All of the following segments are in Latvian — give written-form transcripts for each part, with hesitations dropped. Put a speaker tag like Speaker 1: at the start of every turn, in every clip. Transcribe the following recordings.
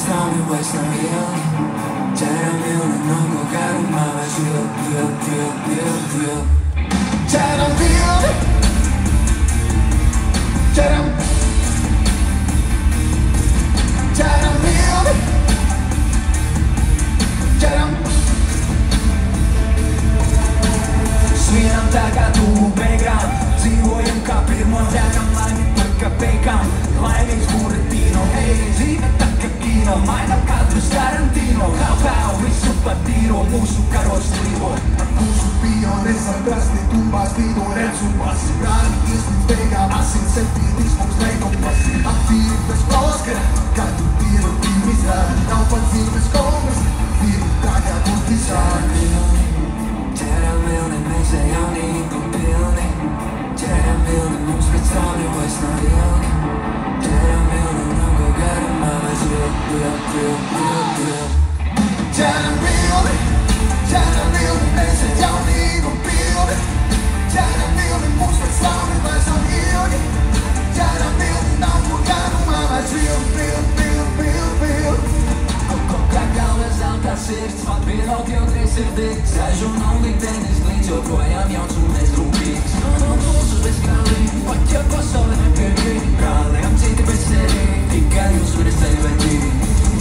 Speaker 1: tell me what's not real. 잘하면 너고 가는 맘을 feel. 잘하면 Svinam taga tu background Zivo yung kapit mo Dyan ang langit pagka-bacon Climbing's Buratino Hazy at Takakino May nakadros Tarantino How is su patiro Muso karos tribo
Speaker 2: Tus opiniones atrás de tu bastidores Su pasividad y su pega Hacen sentir mismos de compasión Actives Oscar Canto tiro y misra Não fazíveis como Viro traga condição
Speaker 1: 잘하면 내 매사연이 꽃피우네 잘하면 내 몸속에 tell me what's not real 잘하면 너고 가는 맘을 feel 잘하면 내 매사연이 꽃피우네 잘하면 내 몸속에 tell me what's not real 잘하면 너고 가는 맘을 feel Kakałe zamka serc Ma pilot i okresy wdych Zażoną tênis glitch Odwołam co my zrobić No muszę bez skali Chodź jak osoby na pięknie Pralegam ci ty bez serii Tikają sobie serwety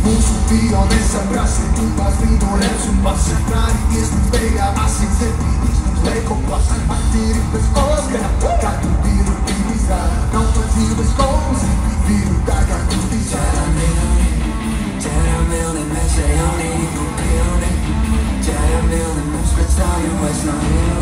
Speaker 2: Tus opiniones atrás de tu bastidores Su pasividad y su pega Hacen sentir mismos de compasión Actives Oscar Canto tiro y misra Não fazíveis como se viro traga condição
Speaker 1: 잘하면 내 매사연이 꽃피우네 잘하면 내 몸속에 tell me what's not real